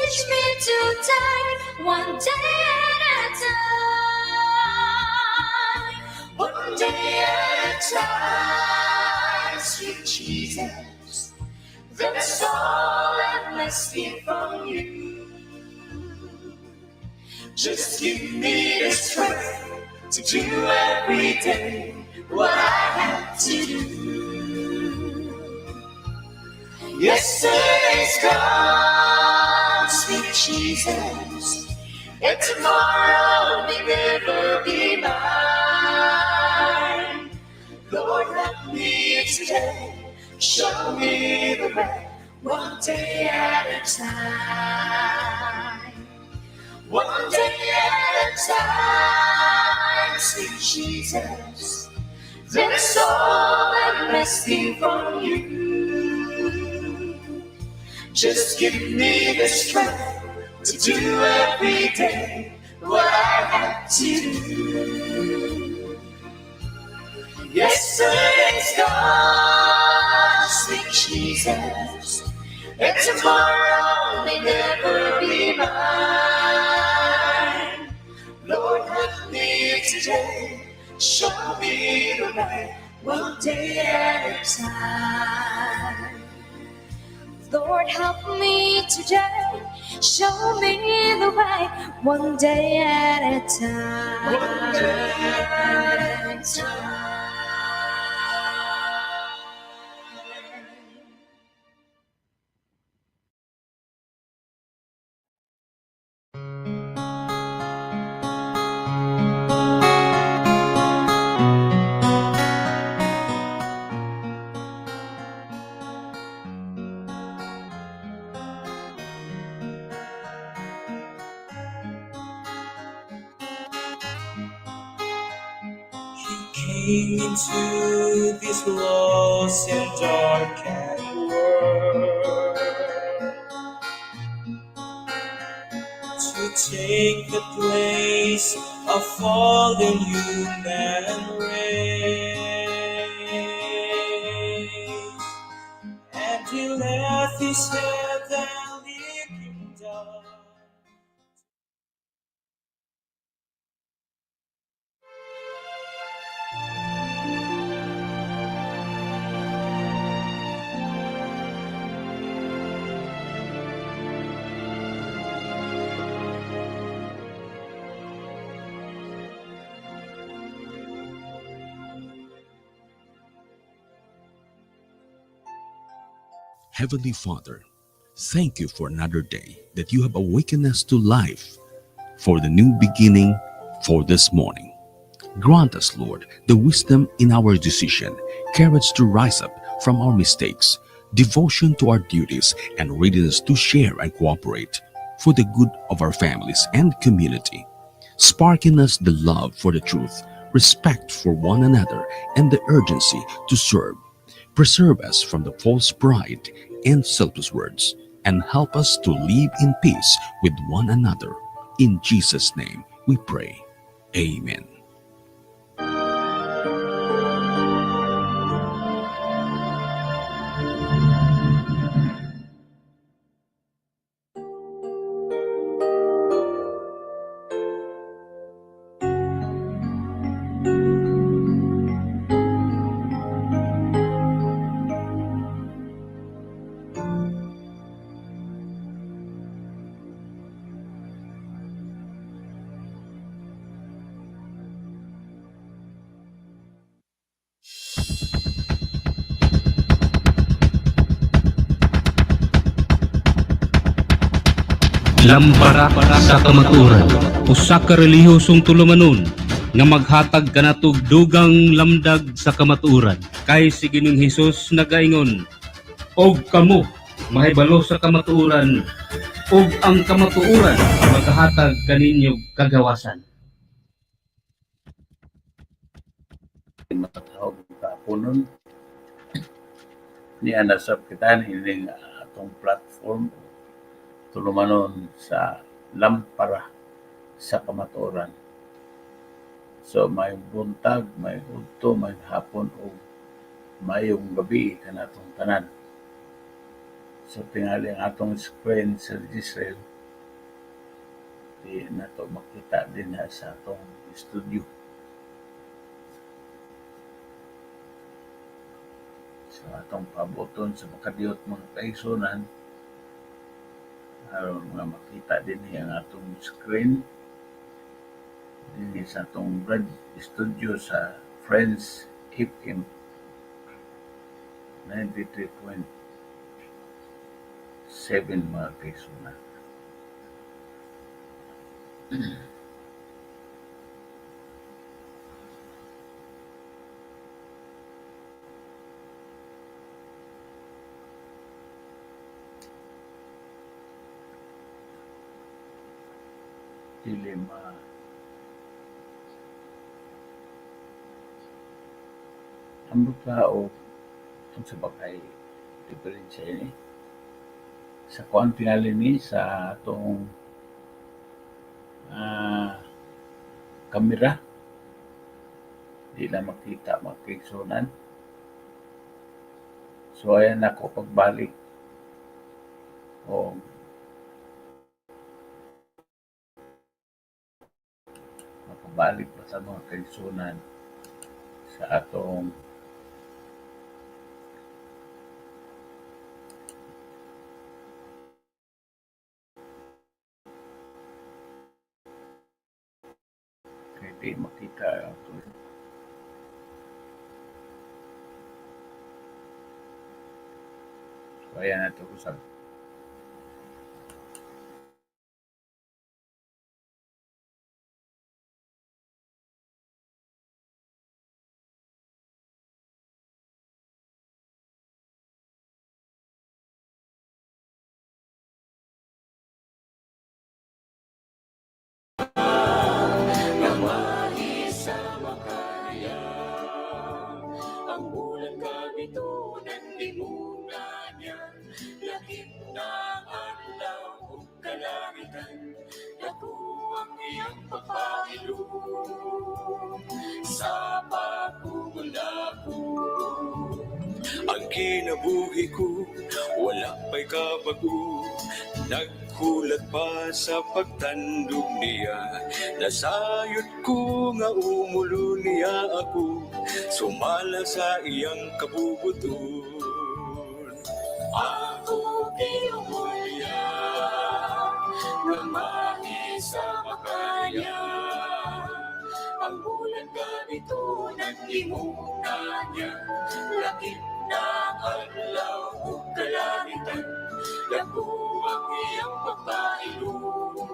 teach me to take one day at a time. One day at a time, sweet Jesus. That's all I'm asking from you. Just give me the strength to do every day what I have to do. Yesterday's gone, sweet Jesus, and tomorrow may never be mine. Lord, help me today, show me the way, one day at a time. One day at a time, sweet Jesus, that's all I'm asking from you. Just give me the strength to do every day what I have to do. Yesterday's gone, sweet Jesus, and tomorrow may never be mine. Lord, help me today, show me the way, one day at a time. Lord, help me today, show me the way, one day at a time. One day at a time. Came into this lost and darkened world to take the place of fallen human race, and he left his heavenly kingdom. Heavenly Father, thank you for another day that you have awakened us to life, for the new beginning, for this morning. Grant us, Lord, the wisdom in our decision, courage to rise up from our mistakes, devotion to our duties, and readiness to share and cooperate for the good of our families and community. Spark in us the love for the truth, respect for one another, and the urgency to serve. Preserve us from the false pride and selfish words, and help us to live in peace with one another. In Jesus' name we pray. Amen. Lampara sa kamatuoran, usa ka relihiyosong tulumanon nga maghatag kanatog dugang lamdag sa kamatuoran. Kay si Ginoong Hesus nagaingon, og kamo mahibalo sa kamatuoran, og ang kamatuoran maghatag kaninyo kagawasan. Matawag ka punon ni anasab kita hining atong platform tulumanon sa lampara sa kamatuoran. So may buntag, may udto, may hapon o mayong gabi kanatong tanan. So tingali ang atong screen sa Israel di na to makita din sa atong studio. So atong pabuton sa makadiyot mga kaigsunan aron nga makita din ang atong screen din sa atong studio sa Friends FM 93.7 mga kaigsunan. Dili ang tao ang sa bagay diferensya ini sa kuan tingali ni sa atong kamera di na makita mga kaigsunan. So ayan ako pagbalik o makabalik pa sa mga kaigsunan sa atong kay di makita ato. So ayan na ito usap. Ang bulan kabitunan di muna niya, lakip na adlaw ug kalamitan, dako ang iyang pagpailom sa pagkumulako. Ang kinabuhi ko, wala pa'y kabago. Nagkulat pa sa pagtandog niya. Nasayot ko nga umulo niya ako, sumala sa iyang kabubuton. Ako kinumulya, nga maisama kanya. Ang bulan kabitunan imuna niya, lakip na adlaw ug kalamitan, dako ang iyang pagpailom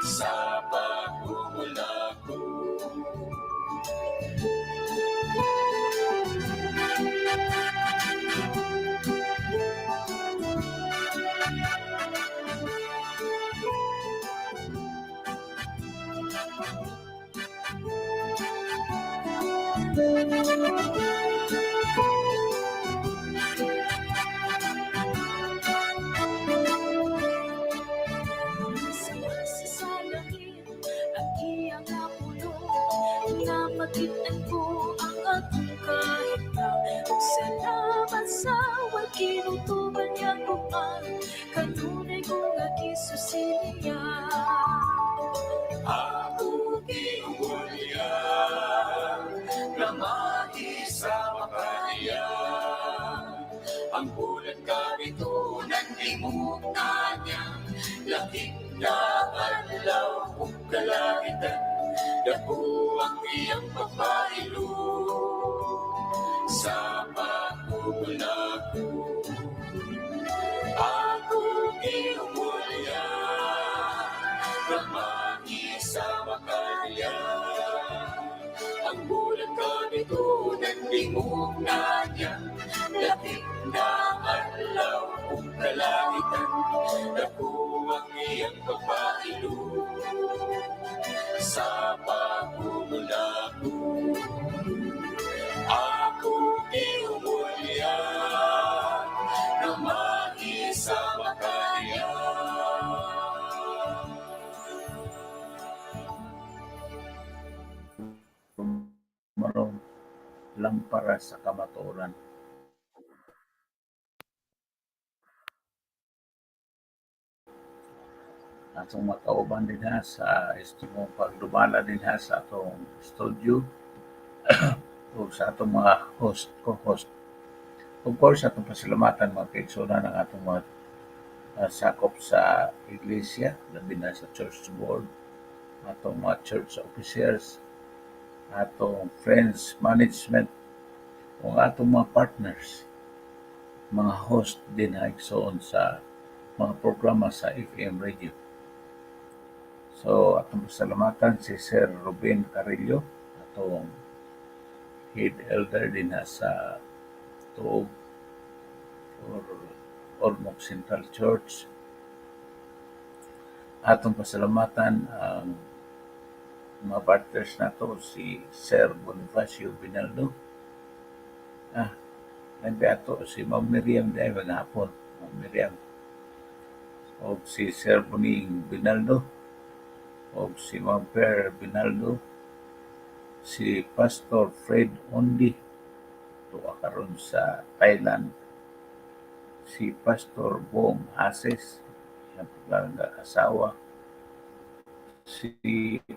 sa pagkumulako. Sasalahin ang iyang napuno, napagitan ko ang akong kahitang. Salamat sa way kinutuban niya kuman, kanunay ko nga gisusin niya. Ako kinumulya, nga maisama kanya. Ang bulan kabitunan imuna niya, lakip na adlaw ug kalamitan, dako ang iyang pagpailom sa pagkumulako. Ako kinumulya, nga maisama kanya. Ang bulan kabitunan imuna niya, lakip na adlaw ug kalamitan, dako ang iyang pagpailom sa pagkumulako. Ako kinumulya, nga maisama kanya. Marong lampara sa kamatuoran. atong makauban din ha sa mong pagdumala din ha sa atong studio o sa atong mga host, co-host. Of course, atong pasalamatan mga kaigsunan ang atong mga sakop sa iglesia, labi na sa church board, atong mga church officers, atong friends, management, o atong mga partners, mga host din ha igsoon sa mga programa sa FM radio. So, atong pasalamatan si Sir Ruben Carillo, atong head elder din ha sa Tuog or Ormoc Central Church. Atong pasalamatan ang mga partners nato si Sir Bonifacio Binaldo. Nagdato si Ma'am Miriam dahil maghapon. Ma'am Miriam. O si Sir Boning Binaldo. O si Ma'am Per Binaldo. Si Pastor Fred Ondi. Tuwa karon sa Thailand. Si Pastor Bong Ases. Yung asawa. Si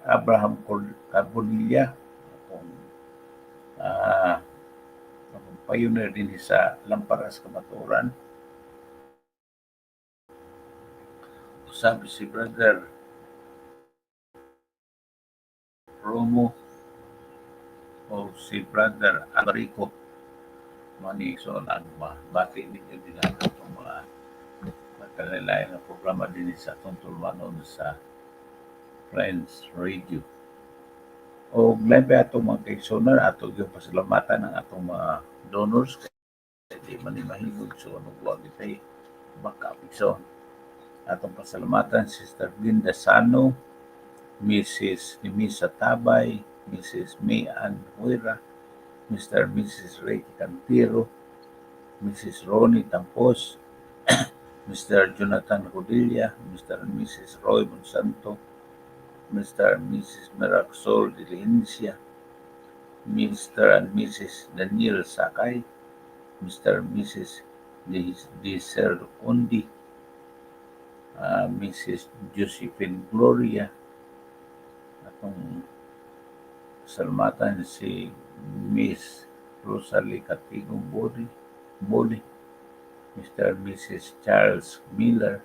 Abraham Carbonilla. Kung pioneer din sa Lamparas, Kamaturan. Sabi si Brother Romo o si Brother Alarico Maniso ang bati ninyo din ang itong mga magkalilayan na programa din sa itong tulmanon sa Friends Radio. O labi atong mga kaigsunan, atong yung pasalamatan ng atong mga donors kasi man mahingog so anong huwag itay makapigson. Atong pasalamatan Sister Linda Sano, Mrs. Nimisa Tabay, Mrs. May Ann Huira, Mr. and Mrs. Ray Cantiro, Mrs. Ronnie Tampos, Mr. Jonathan Rodilla, Mr. and Mrs. Roy Monsanto, Mr. and Mrs. Miraxol de Lehencia, Mr. and Mrs. Daniel Sakay, Mr. and Mrs. Dicer Undi, Mrs. Josephine Gloria, atong salamatan si Miss Rosalie Catigong Boli, Mr. and Mrs. Charles Miller,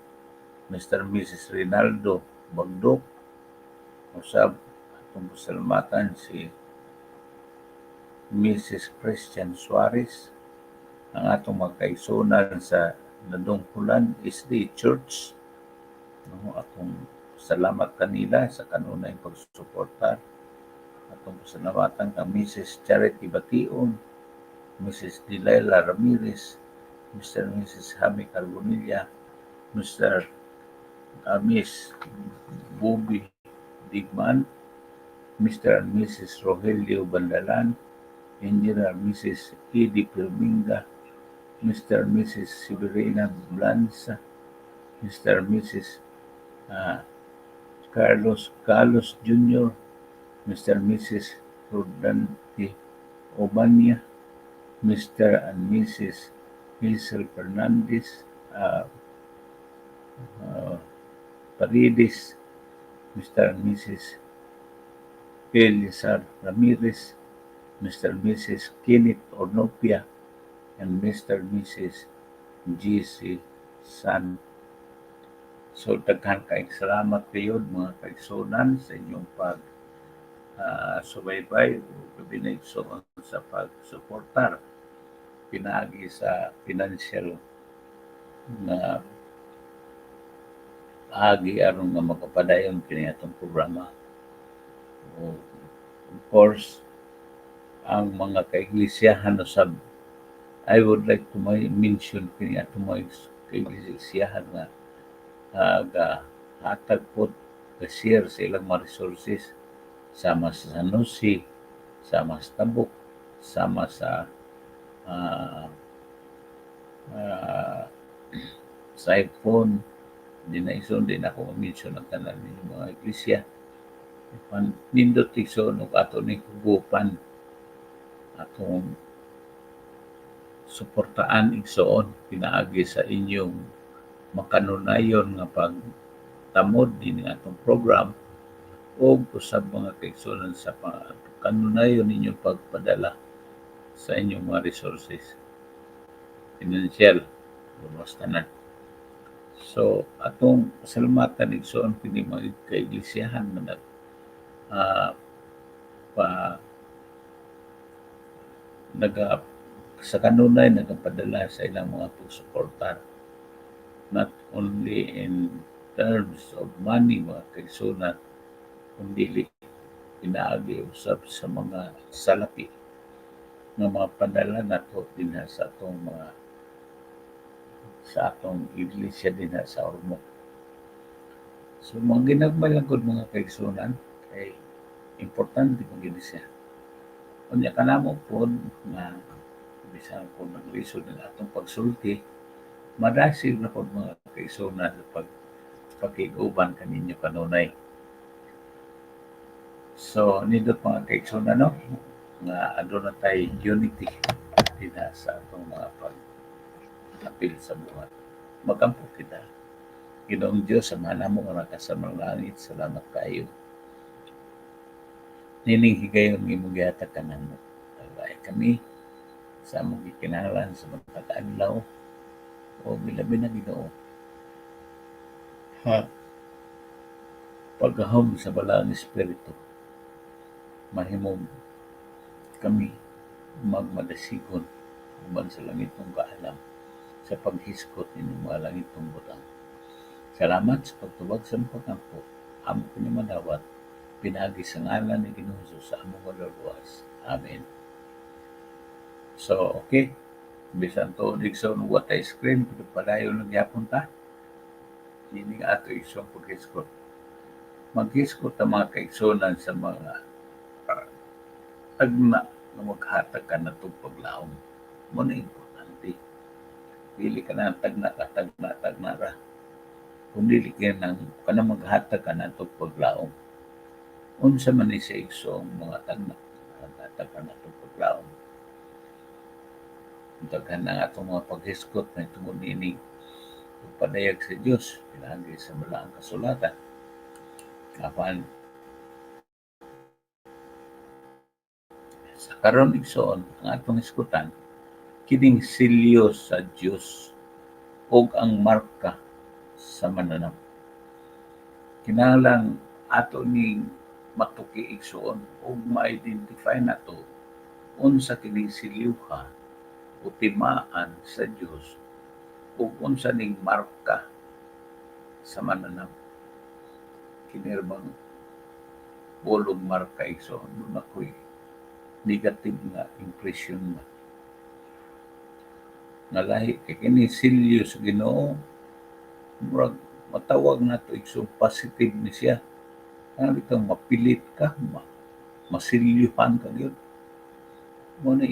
Mr. and Mrs. Rinaldo Bagdok, usab atong salamatan si Mrs. Christian Suarez, ang atong mga kaigsunan sa Nadungkulan SD Church. No, atong salamat kanila sa kanunay pagsuporta. Atong pasalamatan ka Mrs. Charity Bation, Mrs. Delilah Ramirez, Mr. and Mrs. Hami Carbonilla, Mr. Miss Bobby Digman, Mr. and Mrs. Rogelio Bandalan, Engineer Mrs. Edie Pirminga, Mr. and Mrs. Severina Blanza, Mr. and Mrs. Carlos Jr., Mr. and Mrs. Rodante Obania, Mr. and Mrs. Hazel Fernandez Paredes, Mr. and Mrs. Elizar Ramirez, Mr. and Mrs. Kenneth Ornopia, and Mr. and Mrs. G.C. San. So, daghan kaayong salamat kayo mga kaigsunan sa inyong subaybay o kabinigsoon sa pagsuportar pinaagi sa financial na agi aron nga makapadayon kini atong programa. O, of course, ang mga kaiglesiyahan usab, I would like to mention kini atong mga kaiglesiyahan nga hatag po ka-share sa ilang mga resources sama sa San Jose, sama sa Tabuk, sama sa sa iPhone. Din na ison din ako mention ang tanan ng mga iglesia. Nindot ison og ato ni kugupan atong suportaan igsoon pinaagi sa inyong makanunayon nga tamod din atong program o usab mga kaigsunan sa kanunayon ninyo pagpadala sa inyong mga resources, financial, lumos tanan. So, atong pasalamatan igsoon kini mga kaiglesiyahan na ah, pa naga sa kanunay nagapadala sa ilang mga pagsuportar, not only in terms of money mga kaigsunan, kundi pinaagi usab sa mga salapi nga mga padala nato dinha sa atong iglesia dinha sa Ormoc. So mga ginagmay lang gud mga kaigsunan kay importante ang iglesia. Unya kanamo pod nga bisan kung naglisod ng atong pagsulti, madasig na pod mga kaigsunan sa pagkiguban kaninyo kanunay. So nindot mga kaigsunan no nga aduna tay unity dinha sa atong mga pag-apil sa buhat. Magampo kita. Ginoong Diyos, samahan mo nga sa mga langit. Salamat kayo. Nining higayon ng imong gihatag kanamo. Tagay kami sa among gikinahanglan sa mga adlaw o bilabi na Ginoo. Pagahom sa balaang espiritu, mahimong kami magmadasigon uban sa langitong kaalam sa paghiskot ng mga langitong butang. Salamat sa pagtubag sa pagkampo. Amo ko ni madawat. Pinagi sa ngalan ni Ginoo Jesus sa among maluluwas. Amen. So, okay. Bisan to Dixon, what I screen, padayon lang yapon ta. Hindi nga ato isong paghiskot. Maghiskot ang mga kaigsunan sa mga tagna na maghatag ka na itong paglaong. Muna importante. Pili ka na tagna ra. Kung dili ka na maghatag ka na itong paglaong. Unsa man ni sa igsong mga tagna, maghatag ka na itong paglaong. Daghan na atong mga paghiskot na itong nining pagpadayag sa Diyos, pinagi sa balaang kasulatan. Kapan sa karon igsoon ang atong iskutan kining silyo sa Dios ug ang marka sa mananap. Kinahanglan ato ning matuki igsoon ug ma-identify nato unsa kining silyuha o timaan sa Dios ug unsa ning marka sa mananap. Kinirbang bolong marka igsoon doon ako'y negative nga impression ba. Nalahi kay kini silyo sa Ginoo, murag matawag nato igsoon positive ni siya. Kaya bitang mapilit ka, masilyuhan ka yun. Muna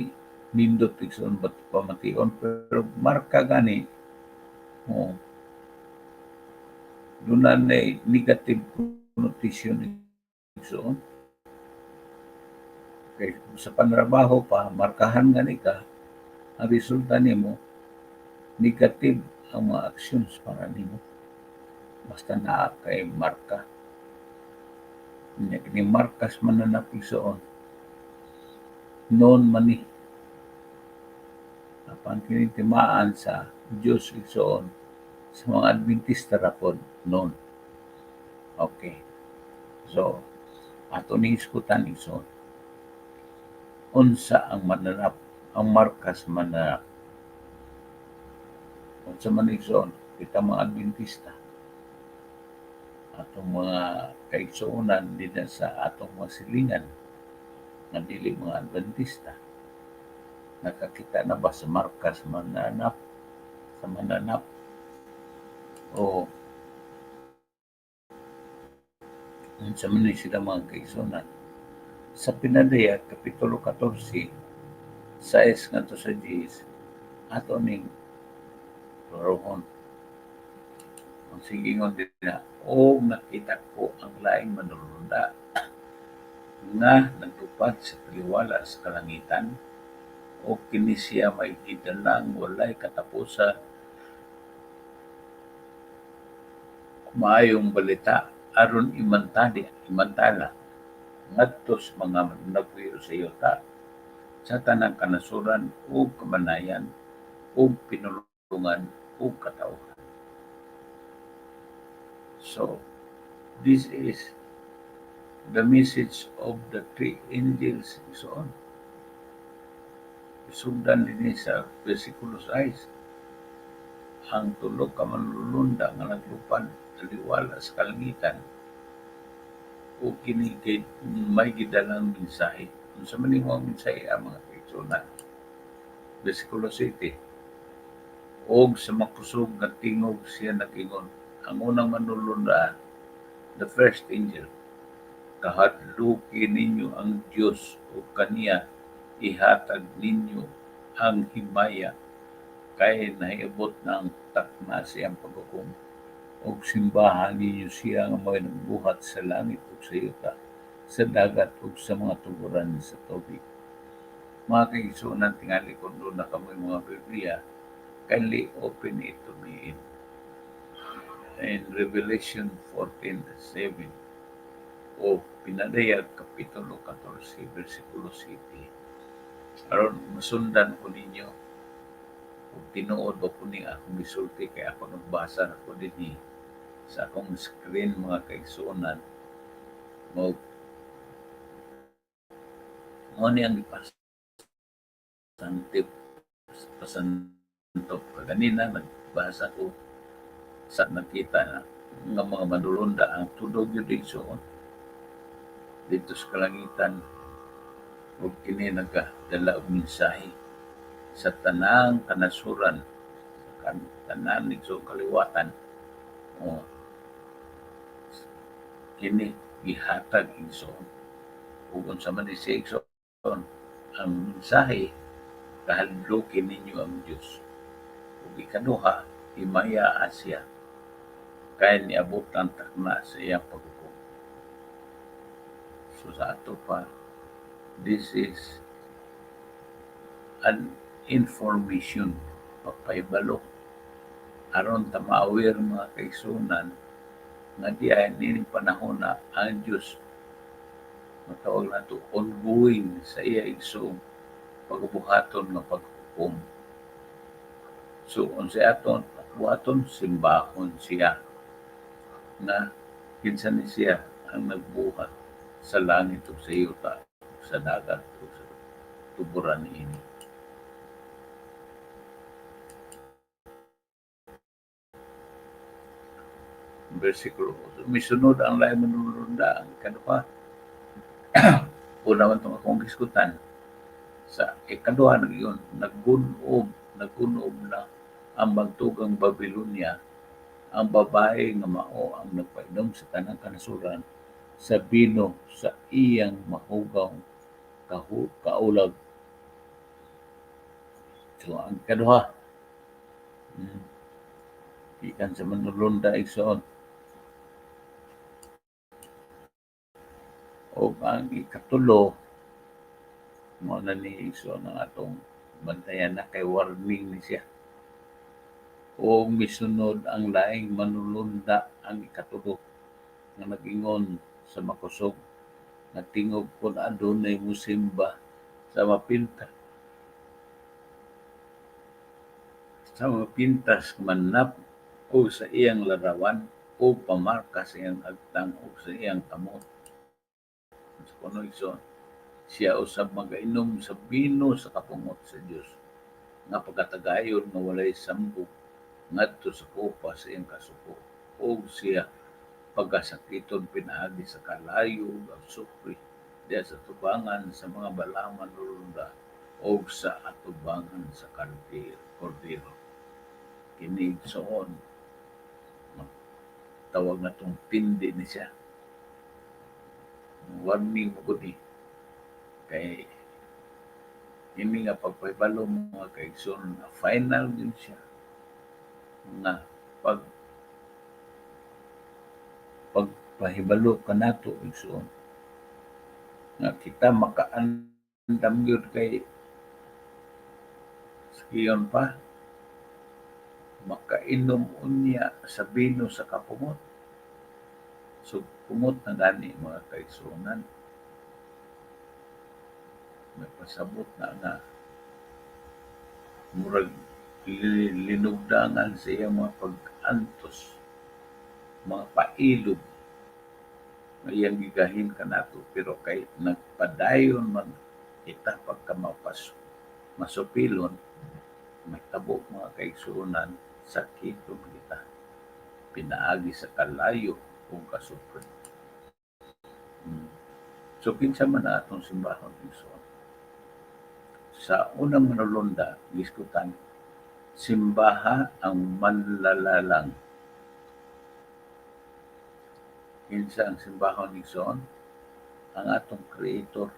nindot igsoon ba't pamation, pero marka gani, doon na negative connotation igsoon. Kaya sa panrabaho pa, markahan gani ka, ang resulta nimo negative ang mga actions para nimo. Basta naa kay marka. Kini markas mananap igsoon. Noon mani. Apan kini timaan sa Dios igsoon sa mga Adventista ra pod noon. Okay. So, ato ni iskutan igsoon. Unsa ang mananap, ang markas mananap. Unsa man igsoon, kita mga Adventista. Atong mga kaigsuonan din sa atong mga silingan nga dili mga Adventista. Nakakita na ba sa markas mananap, sa mananap o unsa man sila mga kaigsuonan. Sa Pinadaya, Kapitulo 14, 6 nga to sa 10, ato ning rohon. Ang sigingon din na, o nakita ko ang laing manulunda nga nagtupad sa taliwala sa kalangitan o kini siya may gidalang walay katapusan maayong balita aron imantala ngadto sa mga nagpuyo sa yuta sa tanang kanasuran ug kamanayan ug pinulungan ug katawhan. So, this is the message of the three angels and so on. Isundan din sa versikulo 6, ang tulo ka manlulunda nga naglupad taliwala sa kalangitan o kini kay may gidalang mensahe. Unsa man nimo ang mensahe ang mga kaigsunan? Versikulo 7, og sa makusog nga tingog siya nag-ingon, ang unang manlulunda, the first angel, kahadlukin ninyo ang Diyos o kaniya ihatag ninyo ang himaya kay nahiabot na ang takna siyang paghukom og simbahan ninyo siya nga may nagbuhat sa langit ug sa yuta, sa dagat ug sa mga tuburan sa tubig. Mga kaigsunan, tingali kung doon na kamoy mga Biblia, kindly open it to me in Revelation 14:7 o Pinadayag Kapitulo 14, versikulo 7. Aron masundan ko ninyo kung tinuod ba po niya akong gisulti kay ako nagbasa na ko din sa akong screen mga kaigsunan mo ni ang pasanto kanina nagbasa ko sa nakita na nga mga manulunda ang tudog yun igsoon dito sa kalangitan ug kini nagdala og mensahe sa tanang kanasuran sa tanan nito kaliwatan o kini gihatag igsoon ug unsa man siya igsoon ang mensahe kahadlukin ninyo ang Dios ug ikaduha himaya siya kay niabot ang takna sa iyang paghukom. So sa ato pa, this is an information papahibalo aron ta ma-aware mga kaigsunan nga diay nining panahon na ang Dios matawag nato ongoing sa iya igsoong pagbuhaton nga paghukom. So unsa aton buhaton simbahon siya na kinsa ni siya ang nagbuhat sa langit ug sa yuta sa dagat ug sa tuburan ini. Versikulo, misunod ang lain manulunda ang ikaduha. Una man itong akong diskutan sa ikaduha nagyon naggunob na ang magtugang Babylonia ang babae nga mao ang nagpainom sa tanang kanasuran sa bino sa iyang mahugaw kaulag. So ang ikaduha ikan sa manulunda igsoon o ang ikatulo mo na ni igsoon ang atong bantayan na kay warning ni siya o misunod ang laing manulunda ang ikatulo nga nag-ingon sa makusog nga tingog kung adunay musimba sa mapintas manap o sa iyang larawan o pamarka sa iyang agtang o sa iyang kamot. Sa kuno igsoon, siya usab magainom sa bino sa kapungot sa Dios nga pagkatagayon nga walay sambog ngadto sa kopa sa iyang kasuko o siya pagkasakiton pinaagi sa kalayo ug sukri diya sa tubangan sa mga balaman nulunda o sa atubangan sa kordero. Kini igsoon tawag na tong tindi ni siya. Warning mo gudi kay ini nga pagpahibalo mga kaigsoon na final din siya nga pagpahibalo kanato igsoon nga kita makaandam gyud kay siyon pa makainom unya sa bino sa kapungot So, kumot na gani mga kaigsunan. May pasabot na murag linugdangan sa iyang mga pag-antos, mga pailog nga iyang gigahin kanato, pero kay nagpadayon man kita pagka masupilon, may tabo mga kaigsunan, sakit ug kita pinaagi sa kalayo o kasupre. So kinsa man na atong simbahon igsoon. Sa unang manulunda, giskutan, simbaha ang manlalalang. Kinsa ang simbahon igsoon? Ang atong Creator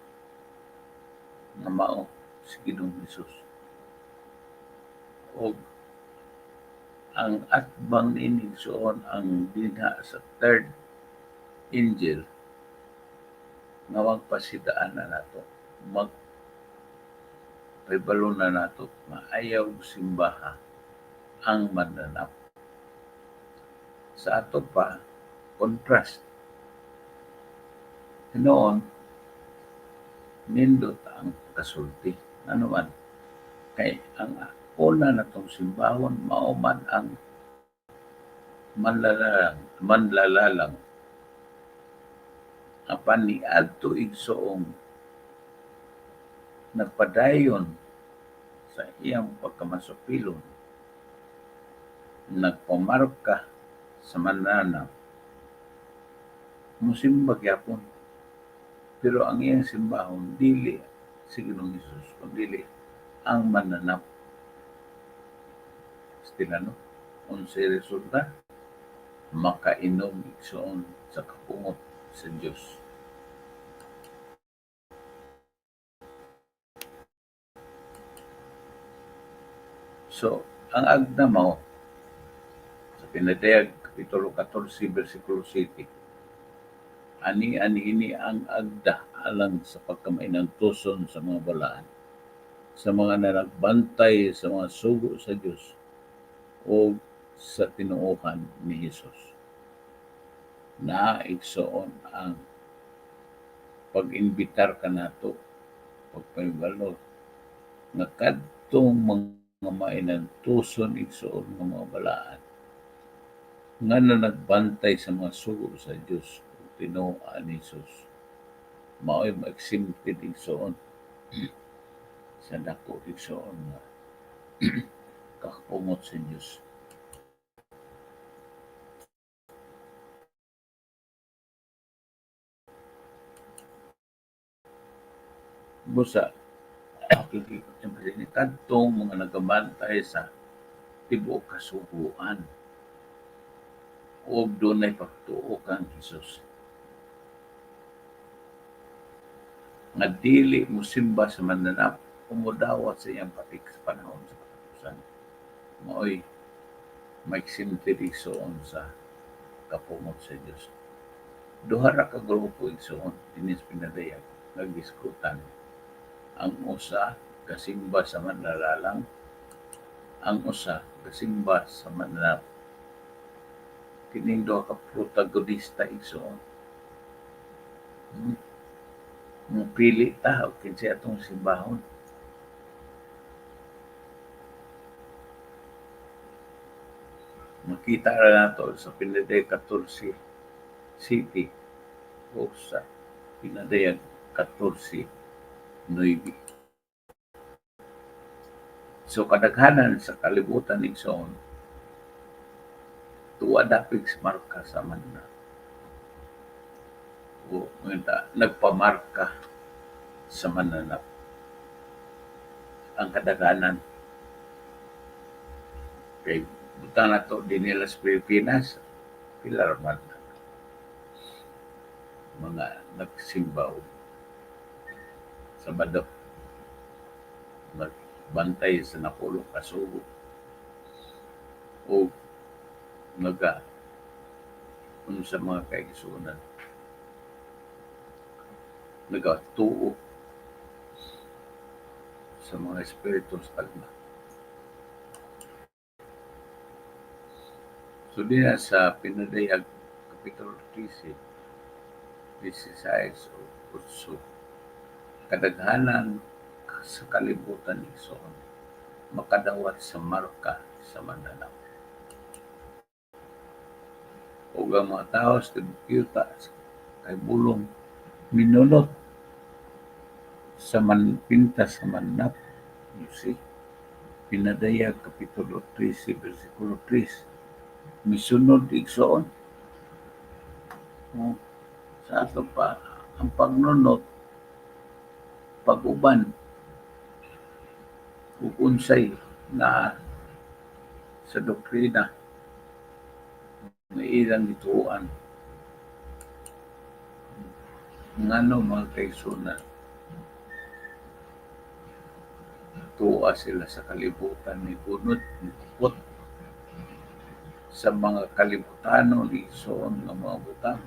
nga mao si Ginoong Hesus. O ang atbang ini igsoon ang dinha sa third angel nga magpasidaan na nato, pahibalo na nato nga ayaw simbaha ang mananap. Sa ato pa, contrast. Noon, nindot ang kasulti. Ano man? Kay ang una na itong simbahon, mauman ang manlalalang. Apan ni adto igsoong nagpadayon sa iyang pagkamasupilon, nagpamarka sa mananap, musimba gyapon. Pero ang iyang simbahon dili si Ginoong Hesus, kundi ang mananap. Stilano, unsay resulta? Makainom igsoon sa kapungot sa Dios. So, ang agda mao sa Pinadayag Kapitulo 14, versikulo 7, ani ini ang agda alang sa pagkamainang tuson sa mga balaan, sa mga nanagbantay sa mga sugo sa Dios o sa tinuohan ni Hesus. Naigsoon ang pag-imbitar kanato, pagpahibalo nga kadtong mga mainantuson igsoon ng mga balaan nga nagbantay sa mga sugo sa Dios o tinuohan ni Hesus. Mao'y magsimtid igsoon sa dako igsoon nga kakapumot sa Dios. Busa, kadtong mga nagabantay sa tibuok kasuguan o dunay pagtuo kang Hesus. Nga dili musimba sa mananap, umudawat sa iyang patik sa panahon sa katapusan. Mao'y maiksimtid igsoon sa kapumot sa Dios. Duha ra ka grupo igsoon dinis Pinadayag nga giskutan. Ang usa kasimba sa manlalalang, ang usa kasimba sa mananap. Kining duha ka protagonista igsoon. Mupili ta o kinsa atong simbahon. Makita ra nato sa Pinadayag 14 City o sa Pinadayag 14 9. So kadaghanan sa kalibutan igsoon, tuwa dapig marka sa mananap. O nagpamarka sa mananap. Ang kadaghanan kay butang nato din nila sa Pilipinas, pila man mga nagsimba Sabado, nagbantay sa napulo kasugo o sa mga kaigsunan, nagatuo sa mga espiritu sa tagma. So din sa Pinadayag Kapitulo 13, 16 o 8. Kadaghanan sa kalibutan igsoon makadawat sa marka sa Mandanao. Ug ang mga tao sa tibukyuta kay bulong minunot sa manpinta sa manap. You see? Pinadayag Kapitulo 13, versikulo 3. Misunod igsoon. Oh, sa ato pa, ang pagnunot, pag-uban, ug unsay na sa doktrina nga ilang gituoan. Ngano mga kaigsunan, tuwa sila sa kalibutan ni bunot ni pupot sa mga kalibutanon igsoon nga mga butang.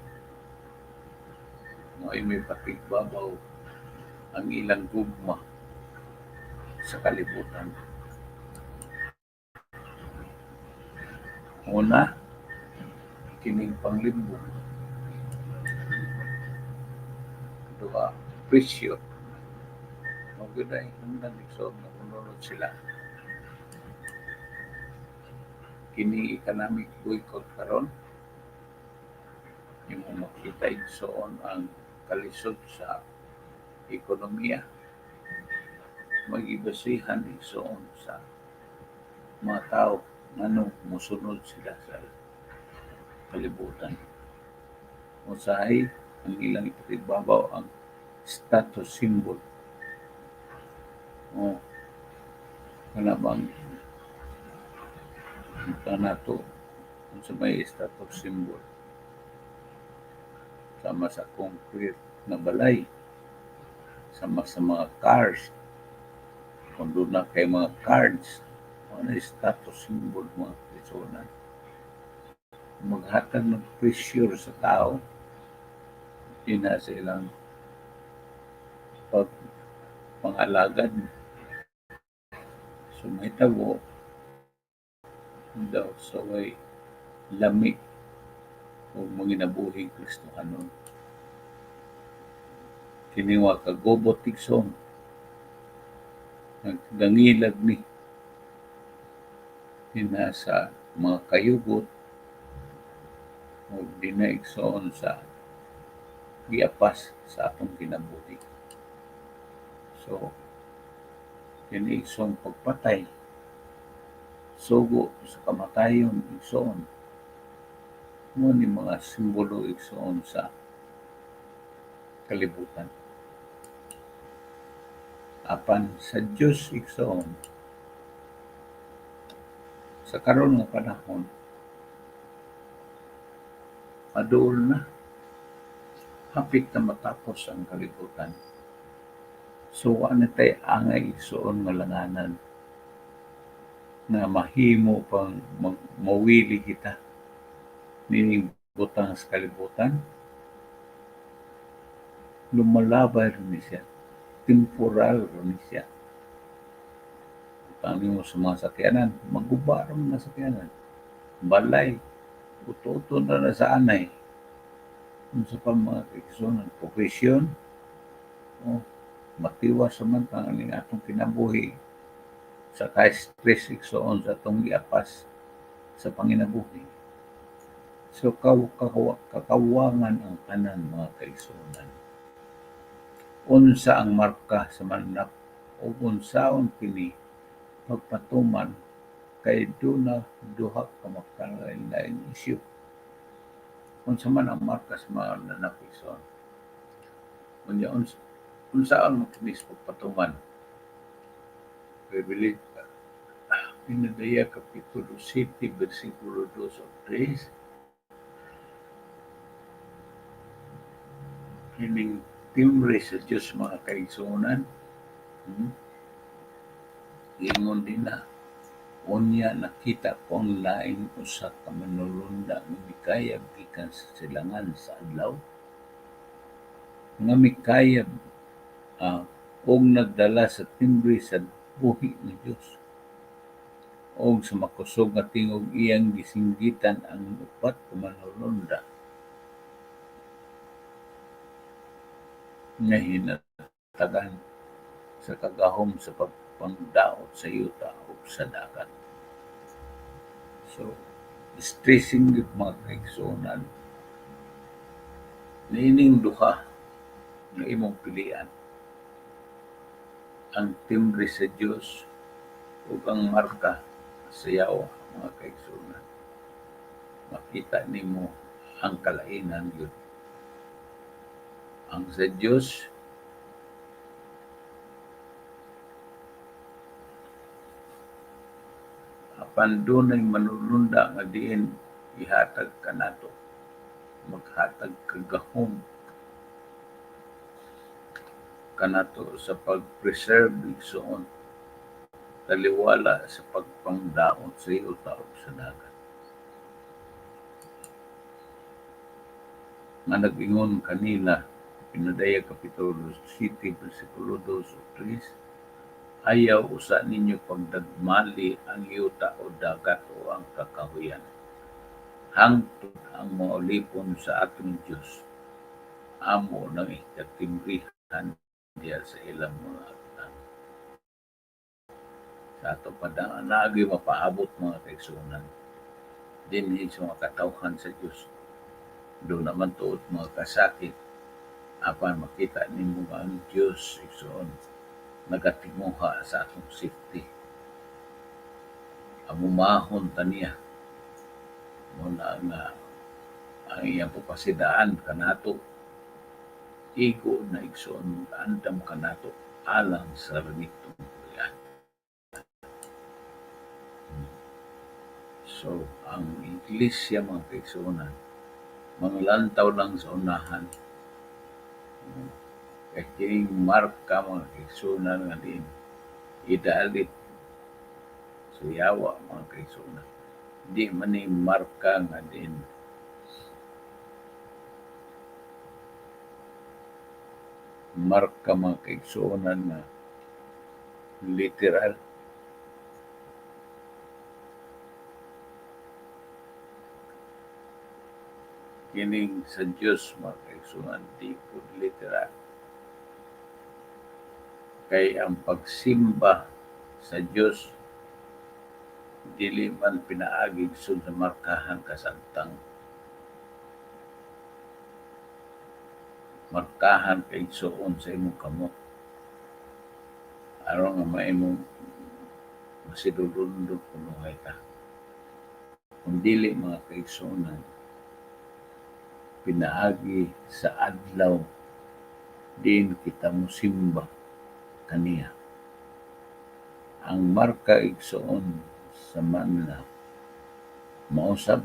Mo'y may patigbabaw ang ilang gugma sa kalibutan. Una, kining panglimbong. Duha, presyo. Maganda yung nagsoon na kununod sila. Kini economic boycott karon, yung makita igsoon ang kalisod sa ekonomiya, magibasihan igsoon sa mga tao ngano musunod sila sa kalibutan. Usahay ang ilang ipatibabaw ang status symbol. O kana bang nato kung sa may status symbol sama sa concrete na balay, sama sa mga cars, kung doon na kay mga cards, ano yung status symbol mga personas. Maghatag ng pressure sa tao, yun na silang pangalagad. So may tabo daw sa way lami o mga nabuhing Kristohanon. Kiniwa ka gobot tigson, nagdangilag ni sa mga kayugot o dinaigsoon sa giapas sa atong kinabuhi. So, kiniigsong pagpatay, sugo sa kamatayon igsoon, mo ni mga simbolo igsoon sa kalibutan. Apan sa Diyos igsoon, sa karon nga panahon, aduol na, hapit na matapos ang kalibutan. So, ano tayo angay igsoon nga langanan na mahimo pang mawili kita nining butang sa kalibutan, lumalabay rin siya, temporal rin siya. Tangin mo sa mga sakyanan, magubaram na sakyanan, balay, uto-uto na sa anay, kung sa pa mga kikisunan, profesyon, matiwas naman ang atong kinabuhi sa ka-stress igsoon sa atong giapas sa panginabuhi. So, kakawangan ang tanan mga kaigsunan. Unsa ang marka sa manap o unsaon kini pagpatuman kay duna duha ka makalain-lain isyu. Unsa man ang marka sa mga manap igsoon. Unya unsaon mo kini pagpatuman. Bibili Pinadaya Kapitulo 7, versikulo 2 o 3. Kining timbre sa Diyos mga kaigsunan. Ingon din na, unya nakita ko ang laing usa ka manulunda nga mikayab gikan sa silangan sa adlaw. Nga mikayab og nagdala sa timbre sa buhi ni Diyos. Og sa makusog nga tingog iyang gisinggitan ang upat ka manulunda nga hinatagan sa kagahom sa pagpangdaot sa yuta o sa dagat. So, stressing yung mga kaigsunan. Nining duha nga imong pilian. Ang timbre sa Dios ug ang marka sa yawa, mga kaigsunan. Makita nimo ang kalainan yun. Ang sa Dios, apan dunay manulunda nga diin ihatag kanato, maghatag kagahom kanato sa pag-preserve igsoon taliwala sa pagpangdaot sa yuta ug sa dagat. Nga nag-ingon kanila, Pinadaya Kapitulo 7, versikulo 2 o 3, ayaw usa ninyo pagdagmali ang yuta o dagat o ang kakahuyan. Hangtod ang maulipon sa atong Diyos, amo ng ikatimbrihan diya sa ilang mga agtang. Sa ato pa naagi mapaabot mga kaigsunan, dinhi sa mga katawhan sa Diyos. Doon naman tuot mga kasakit, apan makita nimo nga ang Diyos igsoon nagatimuha sa atong safety. Amumahon ta niya muna nga ang iyang papasidaan kanato igo na igsoon andam kanato alang sa renitong kuyan. So, ang iglesia mga kaigsunan, mga lantaw lang sa unahan. Kaya kining marka mga kaigsunan nga din, idalit sa yawa mga kaigsunan. Di man ni marka nga din marka mga kaigsunan nga literal. Kining sa Diyos mga kaigsunan, di po literal. Kay ang pagsimba sa Diyos dili man pinaagig sud sa markahan kasabtang markahan kay suon sa imong kamot aron nga maimong masidulundog kunuhay ka. Kung dili mga kaigsunan, pinaagi sa adlaw din kita mosimba kaniya. Ang marka igsoon sa manla mausab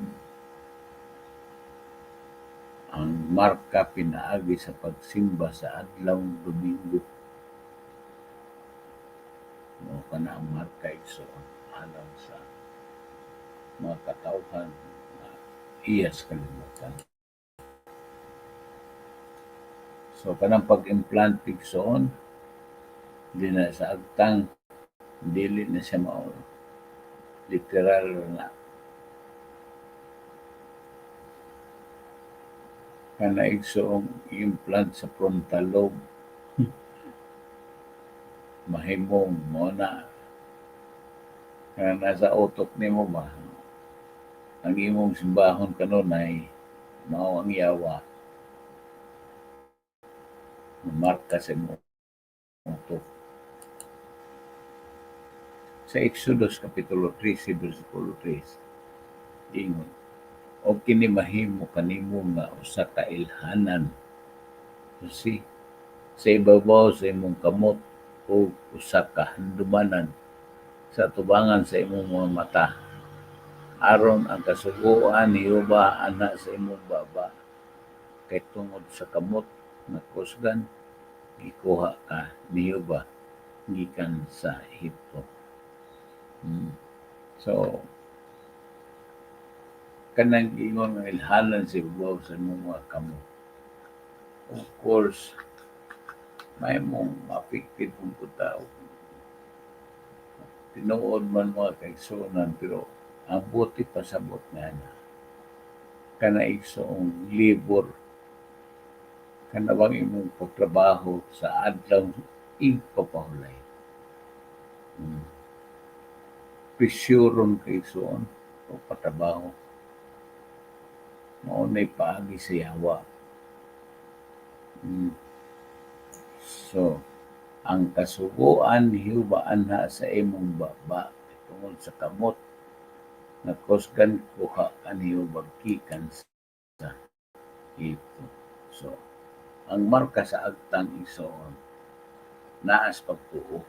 ang marka pinaagi sa pagsimba sa adlaw Domingo. Mao kana ang marka igsoon alang sa mga katawhan na iyas kalibutan. So kanang pag-implant igsoon di na sa agtang dili na siya mao literal na kana igsoong implant sa frontal lobe mahimong mo na kana nasa utok nimo ba ang imong simbahon kanunay mao ang yawa marka sa imong utok. Sa Exodus Kapitulo 13, versikulo 3, ingon, o kini mahimo kanimo nga usa ka ilhanan kasi sa ibabaw sa imong kamot o usa ka handumanan sa tubangan sa imong mga mata aron ang kasuguan niuba ana sa imong baba kay tungod sa kamot nga kusgan gikuha ka niuba gikan sa Ehipto. So, kanang ingon nga ilhanan si ibabaw sa imong mga kamot. Of course, may mong mapiktit kung tao. Tinuod man mga kaigsunan, pero ang buti pasabot nga na. Kana igsoong libor kanawang imong pagtrabaho sa adlaw ipapahulay. Presyoron kay suon o patrabaho. Maunay paagi sa yawa. So, ang kasuguan hiyubaan na sa imong baba tungod sa kamot na kusgan kuha kaniyo bagkikan sa ito. So, ang marka sa agtang isoon naas pagtuo.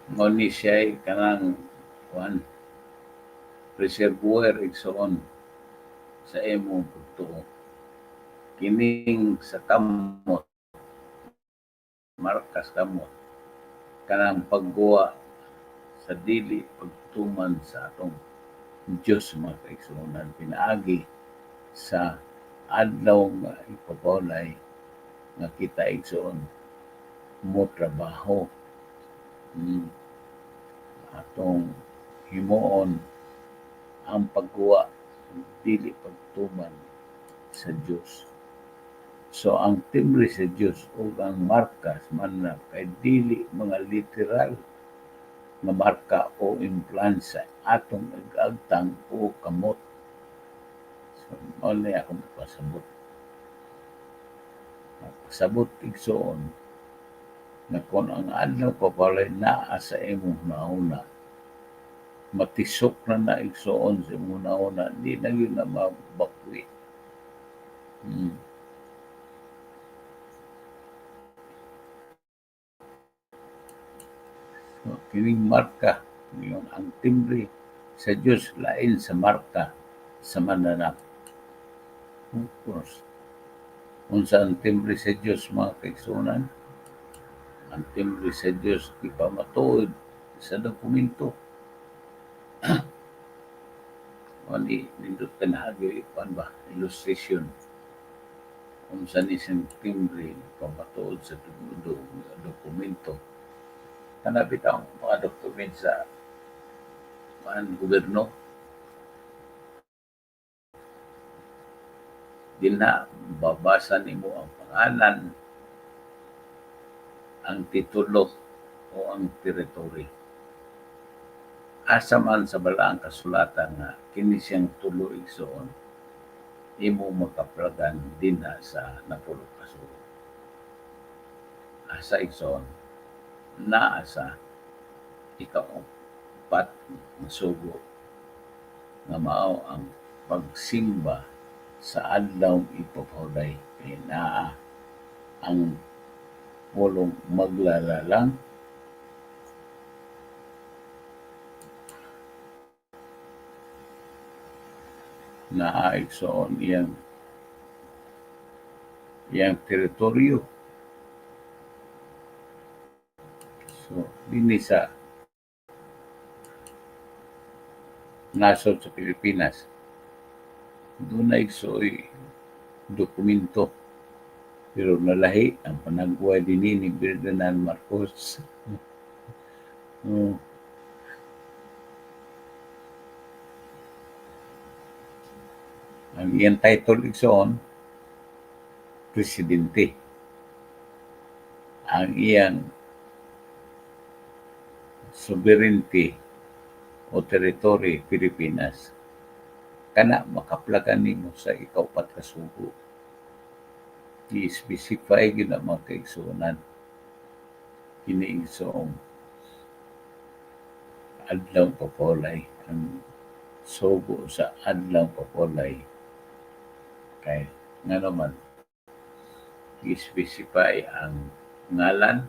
Ngunit siya kanang reservoir igsoon sa imong pagtuo. Kining sa kamot, markas kamot, kanang pagguwa sa dili pagtuman sa atong Diyos mga kaigsuonan, pinaagi sa adlaw nga ipapawlay nga kita igsoon mo trabaho. Atong himuon ang pagguwa dili pagtuman sa Diyos. So ang timbre sa Diyos o ang markas man na kay dili mga literal na marka o implant sa atong agtang o kamot. So mao akong pasabot. Pasabot igsoon na kung ang adlaw papalay naa sa imong nauna, matisok na igsoon sa imong nauna, di na yun na mabakwi. So, kining marka, yung ang timbre sa Diyos lain sa marka sa mananap. Of course, unsa ang timbre sa Diyos mga kaigsuonan? Ang timbre sa Diyos di pa matuod sa dokumento. Oni nindot ka na ba illustration unsa ni siyang timbre pamatuod sa dokumento. Kana bitaw mga dokumento sa gobyerno. Di na babasa nimo ang pangalan, ang titulo o ang territory. Asa man sa balaang kasulatan nga kini siyang tulo igsoon, imo makaplagan dinha sa napulo ka sugo. Asa igsoon naa sa ika-upat nga sugo nga mao ang pagsimba sa adlaw ipapahulay kay naa ang pulong maglalalang na igsoon iyang teritoryo. So, dinhi sa nasod sa Pilipinas, doon na igsoy dokumento. Pero nalahi ang panagbuhay din ni Ferdinand Marcos. Ang iyang title igsoon, Presidente. Ang iyang sovereignty o territory Pilipinas. Kana makaplagan nimo sa ika-upat ka sugo. I-specify yun ang mga kaigsuonan. Kiniigsoong adlaw papolay. Ang sugo sa adlaw papolay. Kay nga naman, i-specify ang ngalan,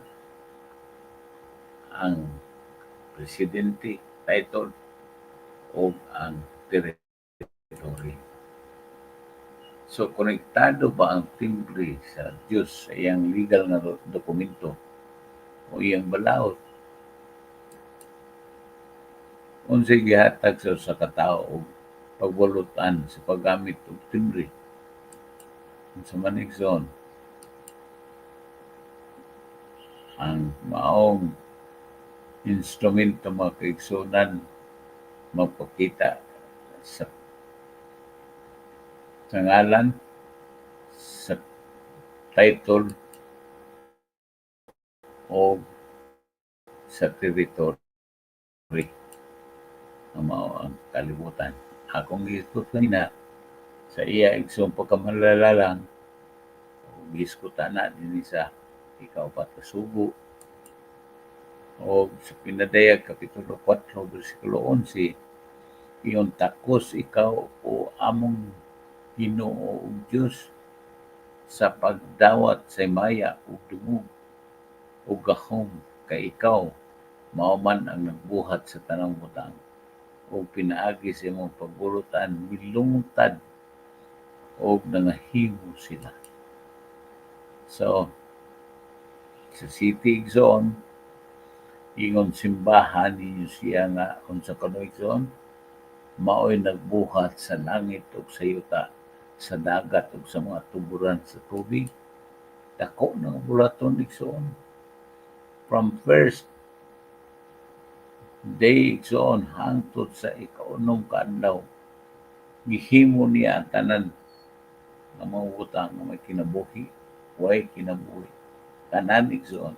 ang presidente, title, o ang territory. So, konektado ba ang timbre sa Diyos sa iyang legal na dokumento o iyang balaod? Unsay gihatag sa katao og pagwalutan sa paggamit og timbre sa manigson ang maong instrumento mga kaigsunan magpakita sa ngalan, sa title, o sa territory na mao ang kalibutan. Akong giskot kanina sa iya igsong pagkamalalalang giskutan na din sa ikaw pat kasugo o sa Pinadayag Kapitulo 4 versikulo 11 iyon takos ikaw o among Ginoo ug Dios sa pagdawat sa maya ug dungog ug gahom kay ikaw mao man ang nagbuhat sa tanang butang ug pinaagi sa imong pagburutan milungtad og nangahimo sila. So, sa City Igsoon, ingon simbahan ninyo siya nga unsa kano igsoon, mao'y nagbuhat sa langit ug sa yuta, sa dagat ug sa mga tuburan sa tubig. Dako ng bulaton igsoon. From first day igsoon hangtod sa ikaunong kaadlaw, gihimo niya ang tanan nga mga butang nga may kinabuhi, way kinabuhi. Tanan igsoon.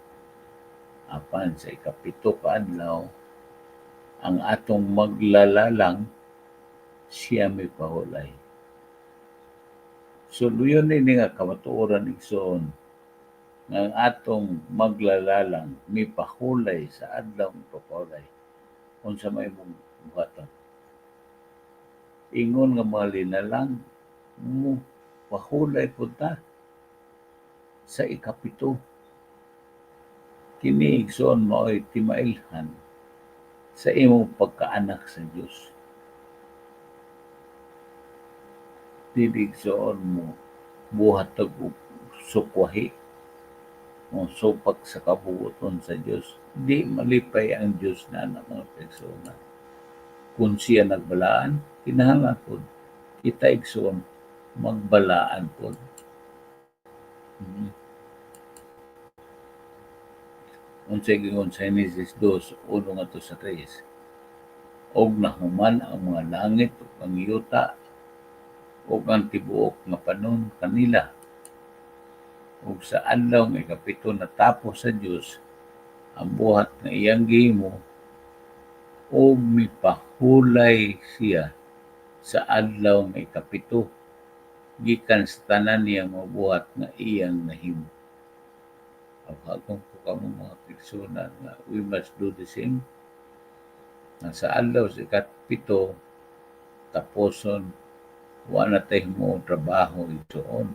Apan sa ikapito ka adlaw, ang atong maglalalang siya may pahulay. So luyon ni nga kamatuoran igsoon nga ang atong maglalalang may pahulay sa adlaw ng papahulay unsa may mong buhaton. Ingon nga mga linalang mo pahulay pud ta sa ikapito. Kini igsoon mao'y timailhan sa imong pagkaanak sa Dios. Dili igsoon mo buhat og sukwahi o supak sa kabuoton sa Dios. Di malipay ang Dios na mga persona. Kung siya nagbalaan, kinahanglan pod kita igsoon magbalaan pod. Unsay gingon sa Genesis 2:1 ngadto sa 3. Og nahuman ang mga langit ug ang yuta ug ang tibuok nga panon kanila. Ug sa adlaw nga ikapito natapos sa Dios ang buhat nga iyang gihimo ug mipahulay siya sa adlaw nga ikapito gikan sa tanan niyang mga buhat nga iyang nahimo. Agong po kamo mga persona nga we must do the same. Na sa adlaw sa ikapito taposon wala tayo mo trabaho itoon.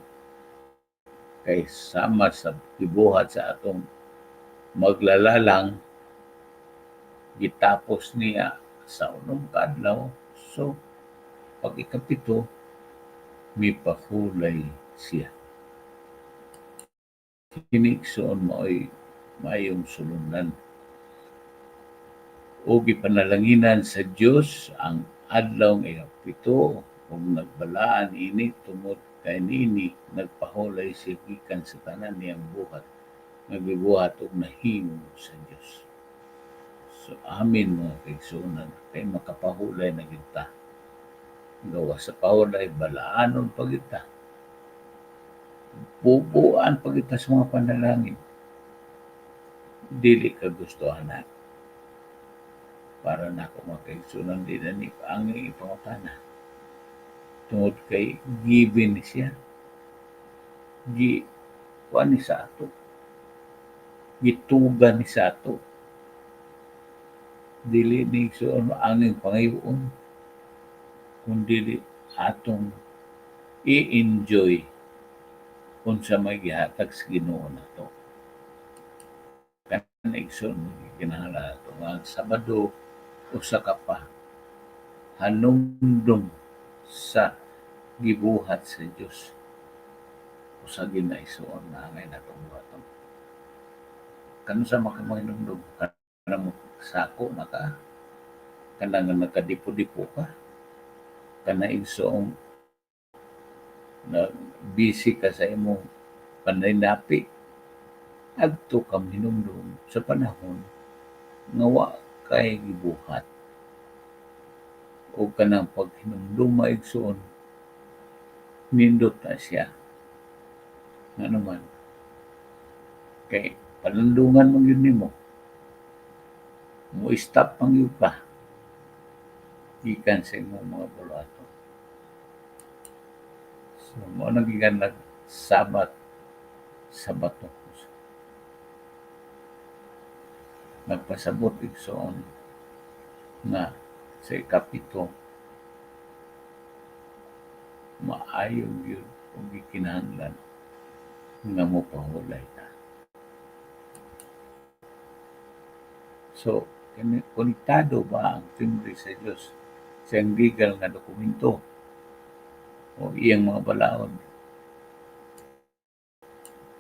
Kay sama sa gibuhat sa atong maglalalang gitapos niya sa unong kadlaw. So pag ikapito mipahulay siya. Kini igsoon mao'y mayong sulundan. O gipanalanginan sa Dios ang adlaw nga ikapito ug nagbalaan ini tungod kay niini nagpahulay siya gikan sa tanan niyang buhat nga gibuhat og nahimo sa Dios. So amin mga kaigsuonan kay makapahulay na kita. Gawa sa pahulay balaanon pa kita. Bubuan pa kita sa mga panalangin. Dili ka gustuhan na. Para na ako mga kaigsuonan di na ni ang ipangutana. Tungod kay given siya. Kuan ni sa ato. Gitugan ni sa ato. Dili ni igsoon angin pangayoon. Kundi atong i-enjoy kung sa may gihatag sa Ginoo nato. Kanang igsoon kinahanglan nato nga Sabado usa ka pa hanumdum sa gibuhat sa Dios. Usa ginaigsoon na angay natong buhaton. Kano sa makamanumdum kanang sako na ka kanang nakadipo-dipo ka kana igsoong na busy ka sa imong panaynapi adto ka hinumdum sa panahon nga wa kay gibuhat o kanang paghinumdum maigsoon nindot na siya. Ano man, kay panundungan mo yun nimo. Mo stop pang yun pa. Ikan sa imong mga bulato. So, mo nagigan nagsabat sa bato. Nagpasabot igsoon nga sa ikapito maayo yun kung gikinahanglan nga mo pahulay ta. So, konektado ba ang timbre sa Diyos sa iyang legal nga dokumento o iyang mga balaod?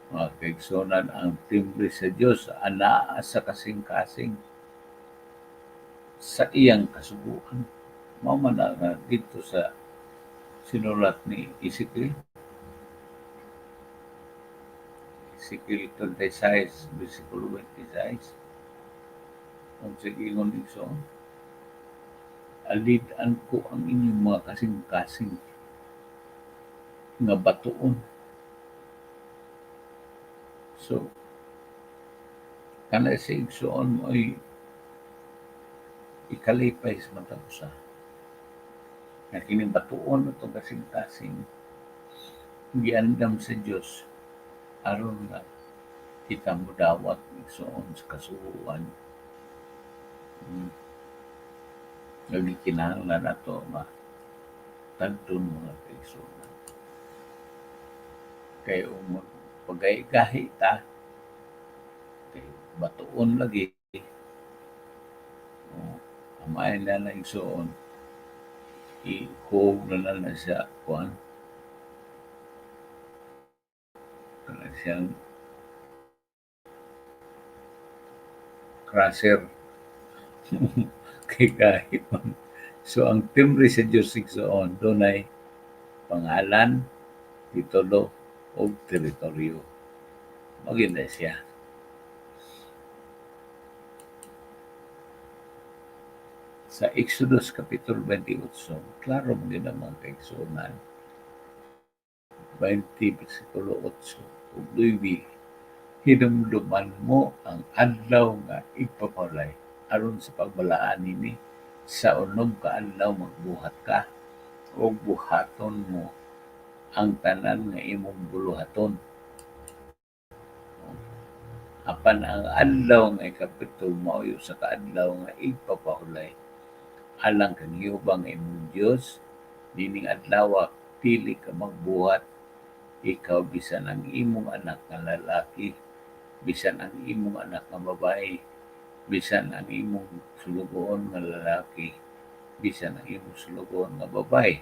Mga kaigsonan, ang timbre sa Diyos anaa sa kasing-kasing sa iyang kasubuan. Mao man na dito sa sinulat ni Ezekiel 26, versikulo 26. Kung sigingon igsoon, alid-an ko ang inyong mga kasing-kasing nga batuon. So, kana sa igsoon mo ay ikalipay sa matag usa. Nga kining batuon itong kasing-kasing giandam sa Diyos aron nga kita mo dawat igsoon sa kasuhuan. Lagi kinahanglan nato nga tagdon mga kaigsoon. Kay umon pagay-gahi ta kay batuon lagi. Amay na lang igsoon ihog na lang na siya kuan kana siyang crusher. Kay gahi man. So ang timbre sa Diyos igsoon dunay pangalan, titulo o teritoryo. Maganda siya. Sa Exodus Kapitulo 28, klaro mo din ang mga kaigsunan. 20, versikulo 8, ug 9, hinumduman mo ang adlaw nga ipapalay aron sa pagbalaan nini sa unom ka adlaw magbuhat ka o buhaton mo ang tanan nga imong buluhaton. Apan ang adlaw nga ikapito mao sa kaadlaw nga ipapahulay alang kang hiyubang imong Dios nining adlaw pili ka magbuhat ikaw bisan ang imong anak nga lalaki bisan ang imong anak nga babae bisan ang imong sulugoon nga lalaki bisan ang imong sulugoon nga babae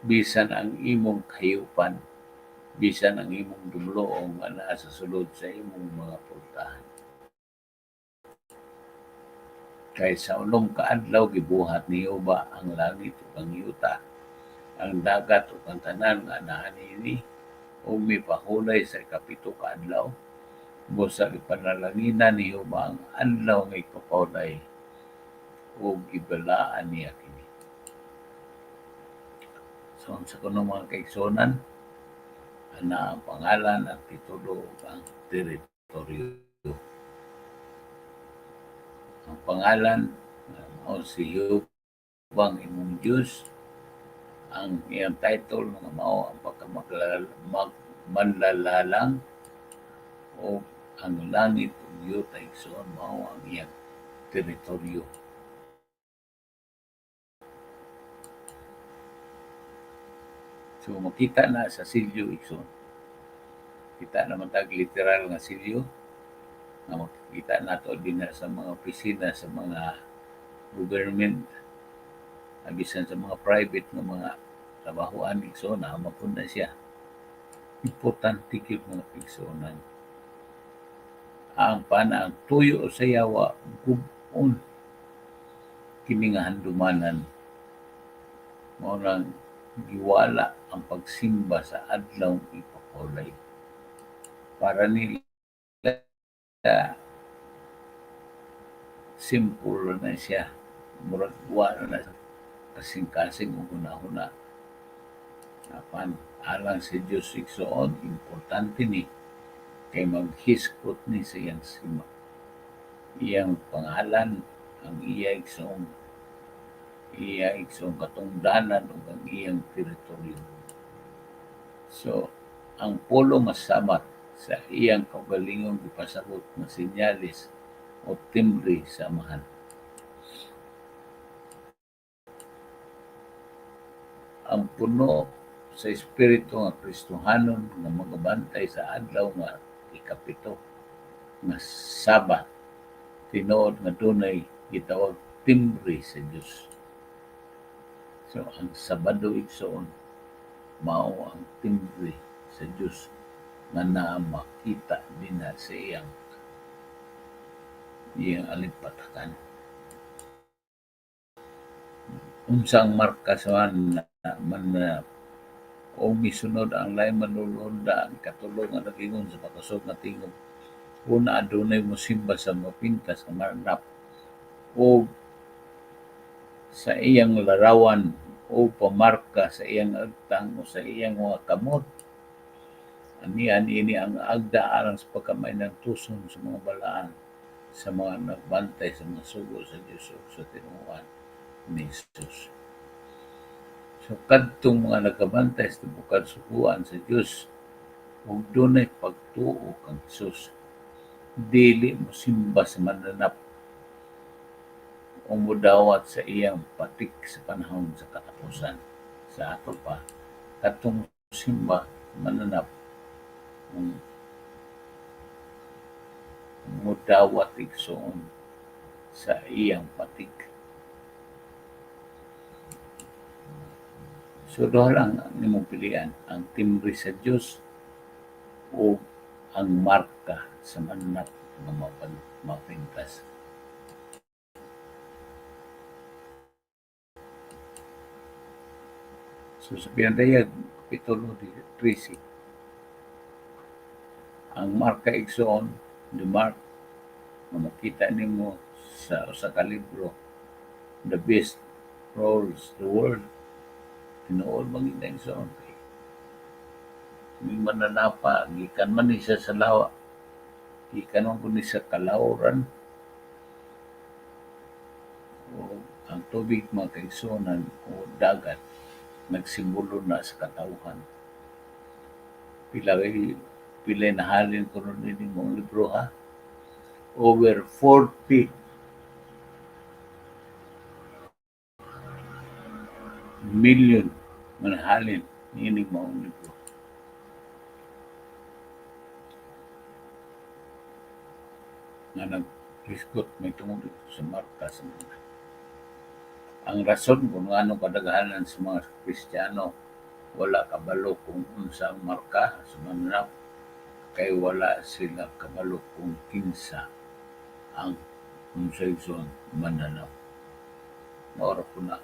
bisan ang imong kahiyupan bisan ang imong dumloong nga naa sa sulod sa imong mga pultahan. Kay sa unom ka adlaw gibuhat ni Jehova ang langit ug ang yuta, ang dagat ug ang tanan nga naa niini ug mipahulay sa ikapito ka adlaw. Busa ipanalangina ni Jehova ang adlaw nga ipapahulay ug ibalaan niya kini. So sa kuno mga kaigsonan, ana ang pangalan at titulo ug ang teritoryo. Ang pangalan mao si Jehova ang imong Diyos. Ang iyang title nga mao ang pagkamanlalalang o ang langit ug yuta igsoon mao ang iyang teritoryo. So makita na sa silyo igsoon. Kita naman tag literal nga silyo nga makikita nato din na sa mga opisina sa mga government bisan sa mga private nga mga trabahoan igsoon na mapun na siya. Importante gyud mga igsoonan. Ang panang tuyo sa yawa gub-on kini nga handumanan mao nang giwala ang pagsimba sa adlaw ipapahulay para nila simple na siya murag wala na kasing-kasing ug hunahuna Apan alang si Diyos igsoon, importante ni kay maghiskot ni sa iyang pangalan, ang iya igsoong katungdanan ug ang iyang teritoryo. So, ang polo masamat sa iyang kaugalingong gipasabot nga senyales o timbre sa amahan. Ang puno sa espiritu nga Kristohanon nga magabantay sa adlaw nga ikapito nga Sabat tinuod nga dunay gitawag timbre sa Dios. So ang Sabado igsoon mao ang timbre sa Dios nga naa makita dinha sa iyang alipatakan. Unsang marka sa mananap o misunod ang lain manulunda ang katulong nga nagingon sa pakasog nga tingog. Una adunay mosimba sa mapintas nga mananap o sa iyang larawan o pamarka sa iyang agtang o sa iyang mga kamot. Anian ini ang agda alang sa pagkamay ng tuson sa mga balaan sa mga nagbantay sa mga sugo sa Diyos o sa tinuan ni Jesus. So kadtong mga nagabantay sa bukal suguan sa Diyos ug dunay pagtuo kang Jesus, dili mo simba sa mananap o mudawat sa iyang patik sa panahon sa katapusan. Sa ato pa, katong simba mananap mudawat igsoon sa iyang patik. So doon lang ang imong pilian, ang timbre sa Diyos o ang marka sa mananap nga mapintas. So sa pinadayag, Kapitulo 13, ang marka igsoon, the mark, na makita nimo sa usa ka libro, the beast rules the world. Tinuod mangita igsoon kay may mananapa, gikan man ni siya sa lawa, gikan man ni sa kalawran, o ang tubig magkaigsunan o dagat nagsimbolo na sa katawhan. Pila nahalin ko ron din mong libro ha. Over 40 million manahalin nining mong libro. Nga nag-riskot may tungod sa marka sa mga. Ang rason kung ano kadaghanan sa mga Kristiyano wala kabalo kung unsa ang marka sa mananap kay wala sila kabalo kung kinsa ang unsa igsoon mananap. Maura po na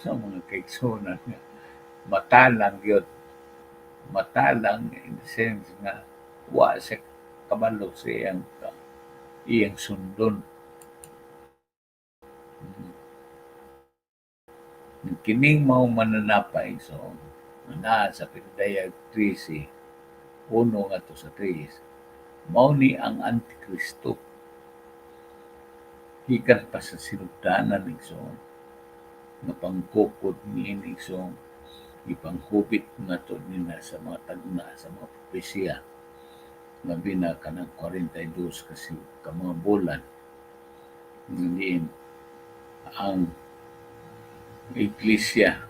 sa mga kaigsunan nga matalang yun. Matalang in the sense nga wa sa kabalo sa iyang sundon. Kining mao mananapay so na sa pinadayag 13 1 ngadto sa 3 mao ni ang Antikristo gikan pa sa sinugdanan igsoon nga pangkukod niini igsoon ipanghubit ngadto nina sa mga tagna sa mga propesya nga bina kanang 42 kasi ka mga bulan ngayon ang iglesia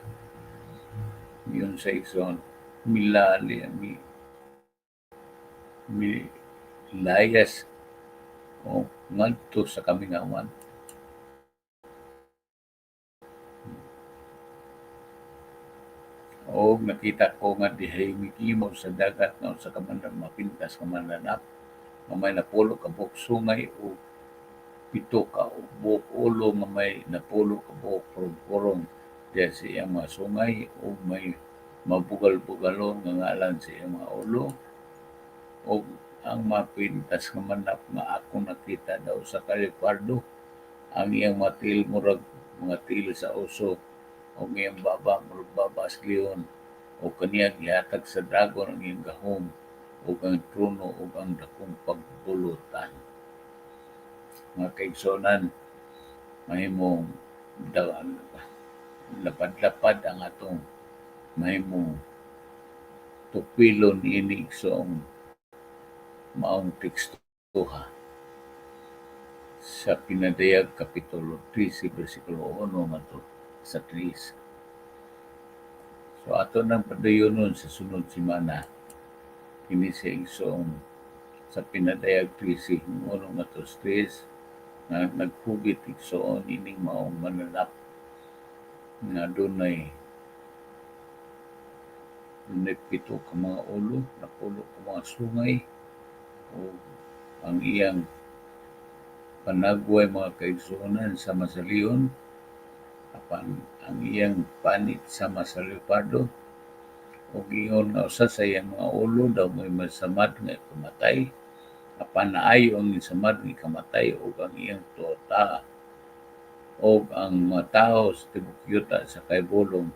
yun sa igsoon milayas o ngadto sa kamingawan. O nakita ko nga dihay mikimo sa dagat nga sa kamandan mapintas ka mananap nga may napulo ka buok sungay o pito ka o buok ulo nga may napulo ka buok purong-purong diya sa iyang mga sungay o may mabugal-bugalon nga ngalan sa iyang mga ulo o ang mapintas nga manap nga ako nakita daw sa kalikwardo ang iyang matil murag mga til sa uso o ngayong baba magbabas leon o kaniya gihatag sa dragon ang iyang gahom o ang trono o ang dakong pagbulutan. Mga kaigsonan, mahimong lapad-lapad ang atong mahimong tupilon ini isong maong tekstuha sa Pinadayag Kapitulo 13, versikulo 1 ngadto sa 3. So ato nang padayonon sa sunod semana kini sa isong sa Pinadayag 13 1 ngadto sa 3 na naghugit igsoon ining maong mananap nga dunay pito ka mga ulo, napulo ka mga sungay o ang iyang panagway mga kaigsuonan sama sa leon apan ang iyang panit sama sa leopardo o giyon nga usa sa iyang mga ulo daw may masamad nga kamatay apan naayo ang samad nga kamatay o ang iyang tuota o ang mga tao sa tibuok yuta sa kaybulong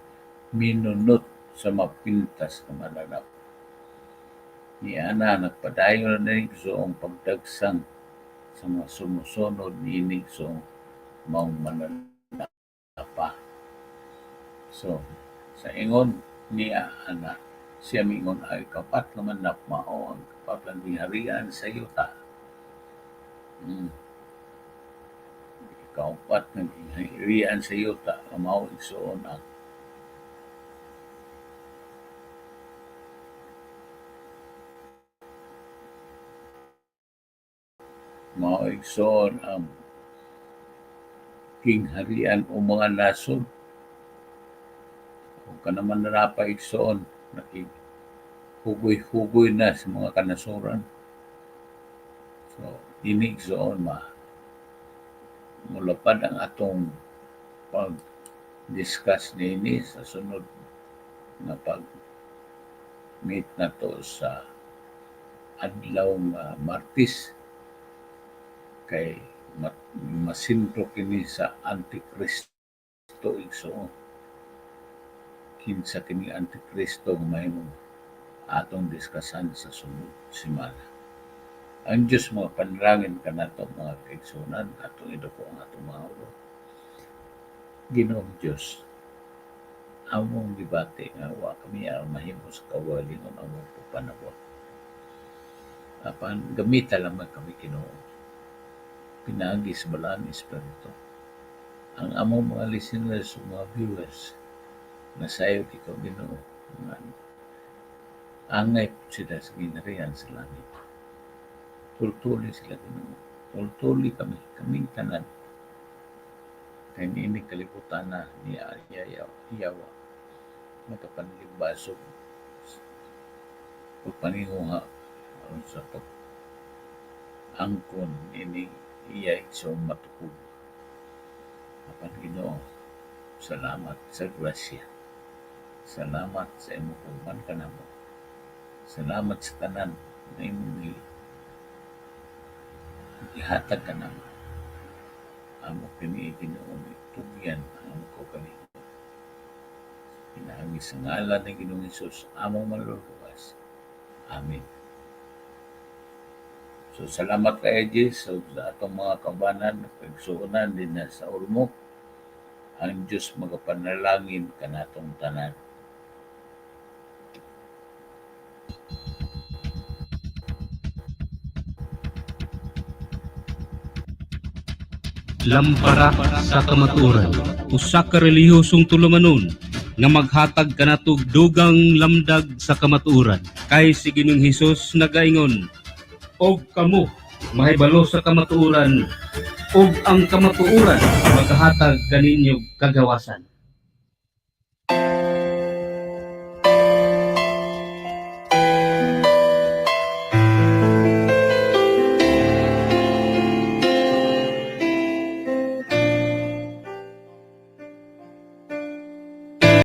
minunot sa mapintas na malalap. Ni ana nagpadayon na ang pagdagsang sa mga sumusunod niinig so maong manalapa. So, sa ingon niya ana, siya mingon ay kapat naman na mao ang kapatlan ni harian sa yuta. Kaupat ng harian sa yuta, mao igsoon ang maigsoon ang kingharian o mga nasod o kanaman narapa igsoon hugoy-hugoy na sa mga kanasuran. So, inigsoon mulapad ang atong pag-discuss nini sa sunod na pag-meet na to sa adlaw Martes kay masintro kini sa Antikristo igsoon. Kinsa kini Antikristo mahimong atong diskusan sa sunod semana. Ang Diyos mga panalangin ka nato mga kaigsunan atong iduko ang atong mga ulo. Ginoong Diyos, among gibati nga wa kami ang mahimo sa kawalingon among panabot. Apan gamita lamang kami Ginoo. Pinagi sa balaan espiritu. Ang among mga listeners o mga viewers na sayo ikaw Ginoo nga angay sila sa ginarihan sa langit. Tultuli sila Ginoo. Tultuli kaming tanan. Kaya ini kalibutan na ni Iyawa. Makapanlimbasog o paninguha sa angkon ini iya isong matukod. Apan Ginoo, salamat sa grasya. Salamat sa imong pagman kanamo. Salamat sa tanan na imong ihatag kanamo. Amo kini Ginoo tugyan amo ko kani. Pinahagi sa ngalan ng Ginoong Hesus, among maluluwas. Amen. So, salamat kay Jesus sa atong mga kabanan, pagsuunan din na sa ulmo. Ang Diyos magapanalangin kanatong tanan. Lampara sa kamatuoran, usa ka relihiyosong tulumanon nga maghatag kanatog dugang lamdag sa kamatuoran. Kay si Ginoong Hesus nagaingon, og kamo mahibalo sa kamatuoran ug ang kamatuoran maghatag kaninyo kagawasan.